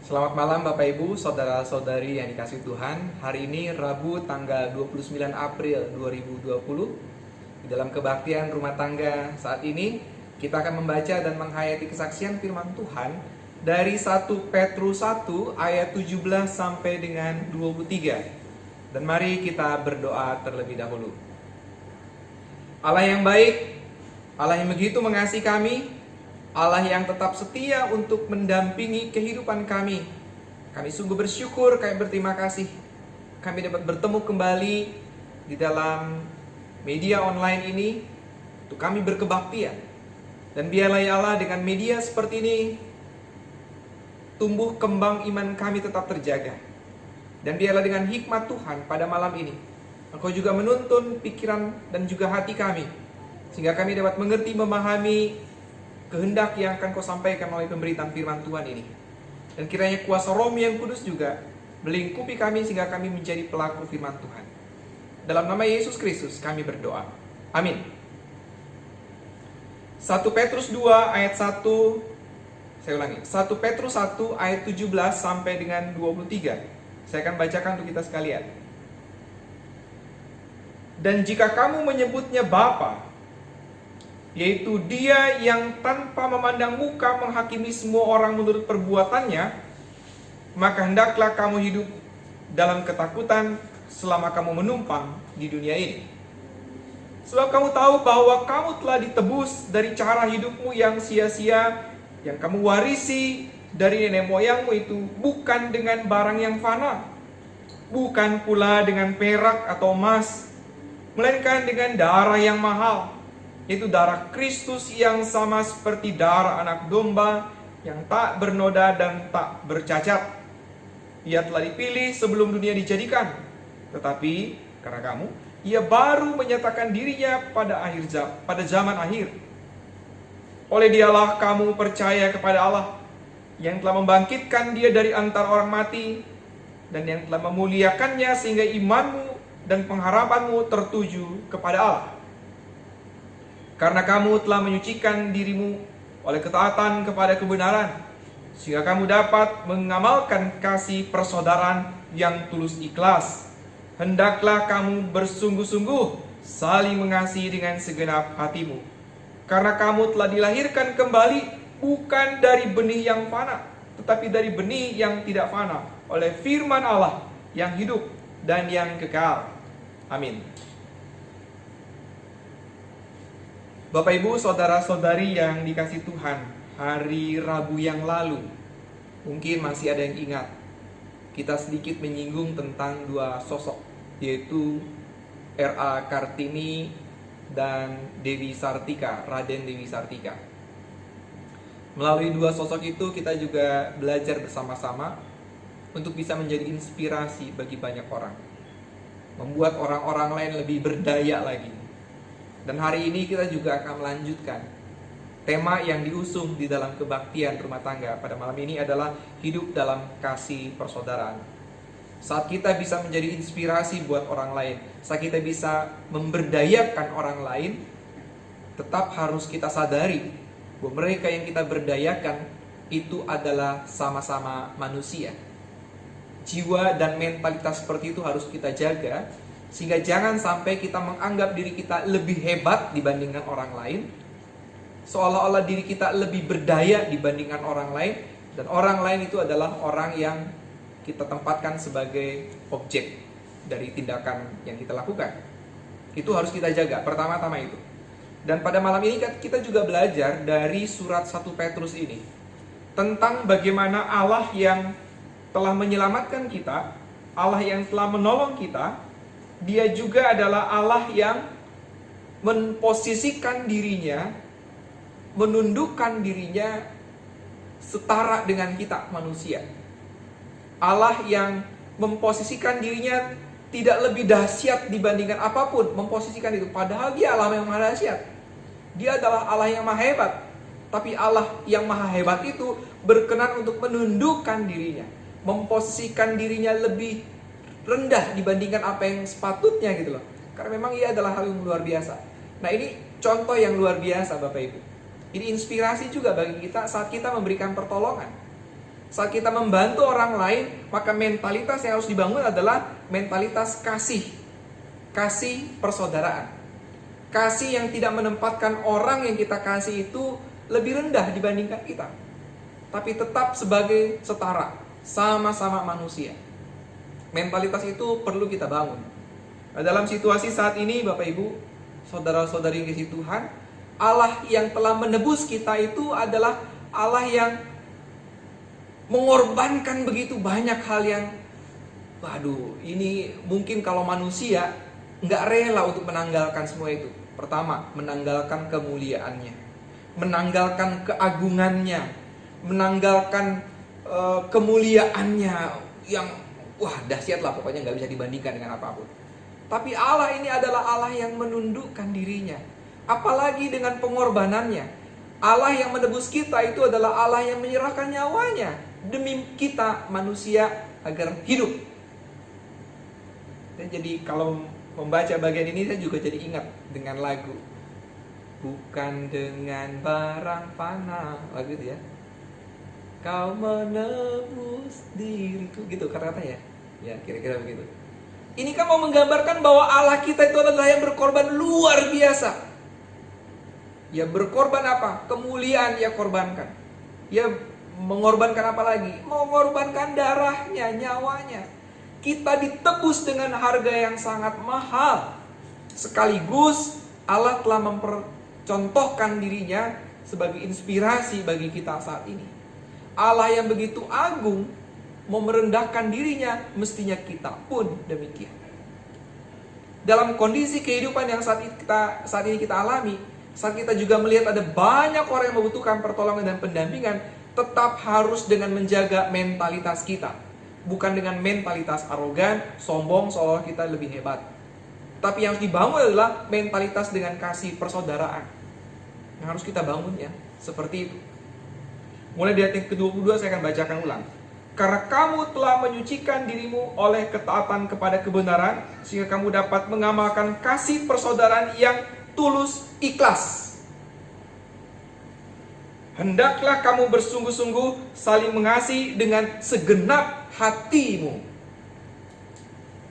Selamat malam Bapak Ibu, saudara-saudari yang dikasihi Tuhan. Hari ini Rabu tanggal 29 April 2020. Di dalam kebaktian rumah tangga saat ini kita akan membaca dan menghayati kesaksian firman Tuhan dari 1 Petrus 1 ayat 17 sampai dengan 23. Dan mari kita berdoa terlebih dahulu. Allah yang baik, Allah yang begitu mengasihi kami, Allah yang tetap setia untuk mendampingi kehidupan kami. Kami sungguh bersyukur, kami berterima kasih. Kami dapat bertemu kembali di dalam media online ini untuk kami berkebaktian. Dan biarlah ya Allah, dengan media seperti ini tumbuh kembang iman kami tetap terjaga. Dan biarlah dengan hikmat Tuhan pada malam ini Engkau juga menuntun pikiran dan juga hati kami, sehingga kami dapat mengerti, memahami kehendak yang akan Kau sampaikan melalui pemberitaan firman Tuhan ini. Dan kiranya kuasa Roh yang Kudus juga melingkupi kami sehingga kami menjadi pelaku firman Tuhan. Dalam nama Yesus Kristus kami berdoa. Amin. 1 Petrus 2 ayat 1, saya ulangi. 1 Petrus 1 ayat 17 sampai dengan 23. Saya akan bacakan untuk kita sekalian. Dan jika kamu menyebutnya Bapa, yaitu Dia yang tanpa memandang muka menghakimi semua orang menurut perbuatannya, maka hendaklah kamu hidup dalam ketakutan selama kamu menumpang di dunia ini. Sebab kamu tahu bahwa kamu telah ditebus dari cara hidupmu yang sia-sia, yang kamu warisi dari nenek moyangmu itu, bukan dengan barang yang fana, bukan pula dengan perak atau emas, melainkan dengan darah yang mahal, yaitu darah Kristus yang sama seperti darah anak domba yang tak bernoda dan tak bercacat. Ia telah dipilih sebelum dunia dijadikan, tetapi karena kamu, Ia baru menyatakan dirinya pada zaman akhir. Oleh Dialah kamu percaya kepada Allah, yang telah membangkitkan Dia dari antara orang mati, dan yang telah memuliakannya sehingga imanmu dan pengharapanmu tertuju kepada Allah. Karena kamu telah menyucikan dirimu oleh ketaatan kepada kebenaran, sehingga kamu dapat mengamalkan kasih persaudaraan yang tulus ikhlas. Hendaklah kamu bersungguh-sungguh saling mengasihi dengan segenap hatimu. Karena kamu telah dilahirkan kembali bukan dari benih yang fana, tetapi dari benih yang tidak fana, oleh firman Allah yang hidup dan yang kekal. Amin. Bapak Ibu, saudara-saudari yang dikasihi Tuhan, hari Rabu yang lalu mungkin masih ada yang ingat, kita sedikit menyinggung tentang dua sosok, yaitu R.A. Kartini dan Dewi Sartika, Raden Dewi Sartika. Melalui dua sosok itu kita juga belajar bersama-sama untuk bisa menjadi inspirasi bagi banyak orang, membuat orang-orang lain lebih berdaya lagi. Dan hari ini kita juga akan melanjutkan tema yang diusung di dalam kebaktian rumah tangga pada malam ini adalah hidup dalam kasih persaudaraan. Saat kita bisa menjadi inspirasi buat orang lain, saat kita bisa memberdayakan orang lain, tetap harus kita sadari bahwa mereka yang kita berdayakan itu adalah sama-sama manusia. Jiwa dan mentalitas seperti itu harus kita jaga, sehingga jangan sampai kita menganggap diri kita lebih hebat dibandingkan orang lain, seolah-olah diri kita lebih berdaya dibandingkan orang lain, dan orang lain itu adalah orang yang kita tempatkan sebagai objek dari tindakan yang kita lakukan. Itu harus kita jaga, pertama-tama itu. Dan pada malam ini kita juga belajar dari surat 1 Petrus ini tentang bagaimana Allah yang telah menyelamatkan kita, Allah yang telah menolong kita, Dia juga adalah Allah yang memposisikan dirinya, menundukkan dirinya setara dengan kita manusia. Allah yang memposisikan dirinya tidak lebih dahsyat dibandingkan apapun, memposisikan itu. Padahal Dia Allah yang maha dahsyat. Dia adalah Allah yang maha hebat. Tapi Allah yang maha hebat itu berkenan untuk menundukkan dirinya, memposisikan dirinya lebih rendah dibandingkan apa yang sepatutnya gitu loh. Karena memang Ia adalah hal yang luar biasa. Nah, ini contoh yang luar biasa Bapak Ibu. Ini inspirasi juga bagi kita saat kita memberikan pertolongan. Saat kita membantu orang lain, maka mentalitas yang harus dibangun adalah mentalitas kasih. Kasih persaudaraan. Kasih yang tidak menempatkan orang yang kita kasih itu lebih rendah dibandingkan kita, tapi tetap sebagai setara, sama-sama manusia. Mentalitas itu perlu kita bangun. Nah, dalam situasi saat ini, Bapak Ibu, saudara-saudari yang kasih Tuhan, Allah yang telah menebus kita itu adalah Allah yang mengorbankan begitu banyak hal yang, waduh, ini mungkin kalau manusia nggak rela untuk menanggalkan semua itu. Pertama, menanggalkan kemuliaannya, menanggalkan keagungannya, menanggalkan kemuliaannya yang wah dahsyat lah, pokoknya nggak bisa dibandingkan dengan apapun. Tapi Allah ini adalah Allah yang menundukkan dirinya, apalagi dengan pengorbanannya. Allah yang menebus kita itu adalah Allah yang menyerahkan nyawanya demi kita manusia agar hidup. Dan jadi kalau membaca bagian ini saya juga jadi ingat dengan lagu bukan dengan barang fana, lagu itu ya, kau menebus diriku, gitu kata-katanya ya, kira-kira begitu. Ini kan mau menggambarkan bahwa Allah kita itu adalah yang berkorban luar biasa. Ya berkorban apa? Kemuliaan ia korbankan. Ya mengorbankan apa lagi? Mengorbankan darahnya, nyawanya. Kita ditebus dengan harga yang sangat mahal. Sekaligus Allah telah mempercontohkan dirinya sebagai inspirasi bagi kita saat ini. Allah yang begitu agung mau merendahkan dirinya, mestinya kita pun demikian. Dalam kondisi kehidupan yang saat ini kita alami, saat kita juga melihat ada banyak orang yang membutuhkan pertolongan dan pendampingan, tetap harus dengan menjaga mentalitas kita. Bukan dengan mentalitas arogan, sombong, seolah kita lebih hebat. Tapi yang harus dibangun adalah mentalitas dengan kasih persaudaraan. Yang harus kita bangun ya, seperti itu. Mulai di ayat yang ke-22 saya akan bacakan ulang. Karena kamu telah menyucikan dirimu oleh ketaatan kepada kebenaran, sehingga kamu dapat mengamalkan kasih persaudaraan yang tulus ikhlas. Hendaklah kamu bersungguh-sungguh saling mengasihi dengan segenap hatimu.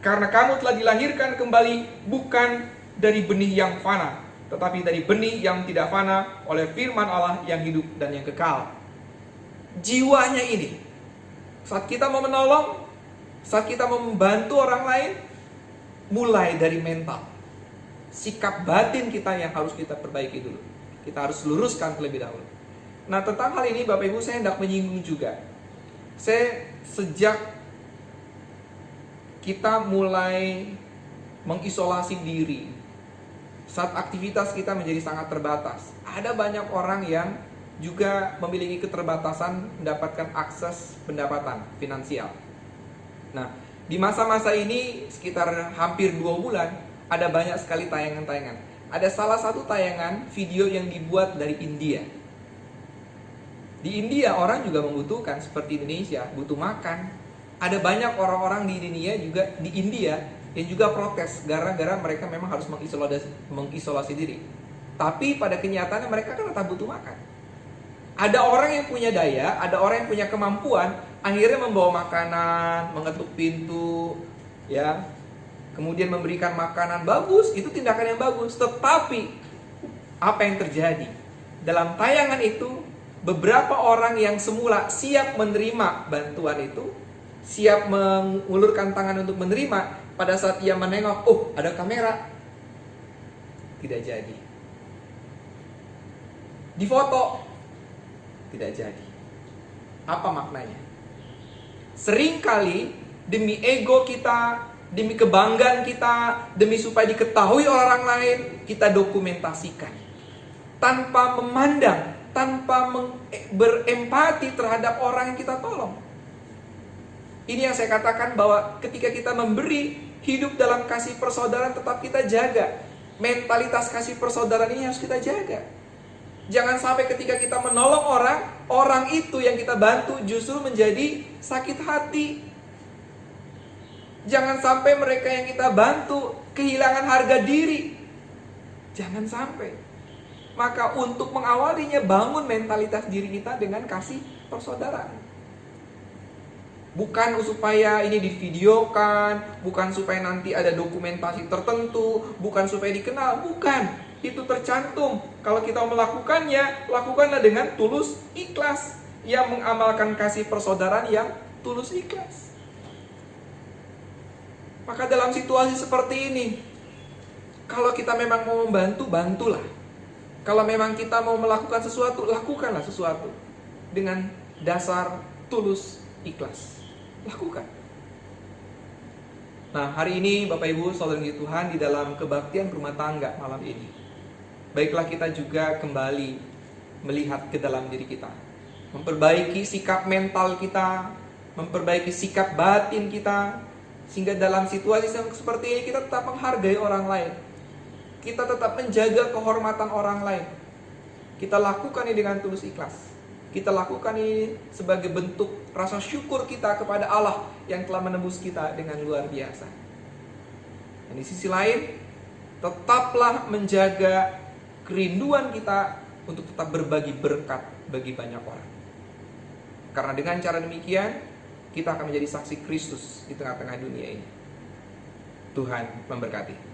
Karena kamu telah dilahirkan kembali bukan dari benih yang fana, tetapi dari benih yang tidak fana oleh firman Allah yang hidup dan yang kekal. Jiwanya ini, saat kita mau menolong, saat kita mau membantu orang lain, mulai dari mental. Sikap batin kita yang harus kita perbaiki dulu. Kita harus luruskan terlebih dahulu. Nah, tentang hal ini Bapak Ibu saya hendak menyinggung juga. Sejak kita mulai mengisolasi diri, saat aktivitas kita menjadi sangat terbatas, ada banyak orang yang juga memiliki keterbatasan mendapatkan akses pendapatan finansial. Nah, di masa-masa ini sekitar hampir 2 bulan, ada banyak sekali tayangan-tayangan. Ada salah satu tayangan video yang dibuat dari India. Di India orang juga membutuhkan seperti Indonesia, butuh makan. Ada banyak orang-orang di dunia juga di India yang juga protes gara-gara mereka memang harus mengisolasi diri. Tapi pada kenyataannya mereka kan tetap butuh makan. Ada orang yang punya daya, ada orang yang punya kemampuan, akhirnya membawa makanan, mengetuk pintu, ya, kemudian memberikan makanan, bagus, itu tindakan yang bagus. Tetapi apa yang terjadi? Dalam tayangan itu, beberapa orang yang semula siap menerima bantuan itu, siap mengulurkan tangan untuk menerima, pada saat ia menengok, oh ada kamera, tidak jadi. Difoto, tidak jadi. Apa maknanya? Seringkali demi ego kita, demi kebanggaan kita, demi supaya diketahui orang lain, kita dokumentasikan tanpa memandang, tanpa berempati terhadap orang yang kita tolong. Ini yang saya katakan bahwa ketika kita memberi, hidup dalam kasih persaudaraan tetap kita jaga. Mentalitas kasih persaudaraan ini harus kita jaga. Jangan sampai ketika kita menolong orang, orang itu yang kita bantu justru menjadi sakit hati. Jangan sampai mereka yang kita bantu kehilangan harga diri. Jangan sampai. Maka untuk mengawalinya, bangun mentalitas diri kita dengan kasih persaudaraan. Bukan supaya ini divideokan, bukan supaya nanti ada dokumentasi tertentu, bukan supaya dikenal, bukan. Itu tercantum. Kalau kita melakukannya, lakukanlah dengan tulus ikhlas, yang mengamalkan kasih persaudaraan yang tulus ikhlas. Maka dalam situasi seperti ini, kalau kita memang mau membantu, bantulah. Kalau memang kita mau melakukan sesuatu, lakukanlah sesuatu dengan dasar tulus ikhlas. Lakukan. Nah, hari ini Bapak Ibu saudara yang Tuhan, di dalam kebaktian rumah tangga malam ini, baiklah kita juga kembali melihat ke dalam diri kita, memperbaiki sikap mental kita, memperbaiki sikap batin kita, sehingga dalam situasi yang seperti ini kita tetap menghargai orang lain, kita tetap menjaga kehormatan orang lain. Kita lakukan ini dengan tulus ikhlas. Kita lakukan ini sebagai bentuk rasa syukur kita kepada Allah yang telah menebus kita dengan luar biasa. Dan di sisi lain, tetaplah menjaga kerinduan kita untuk tetap berbagi berkat bagi banyak orang. Karena dengan cara demikian, kita akan menjadi saksi Kristus di tengah-tengah dunia ini. Tuhan memberkati.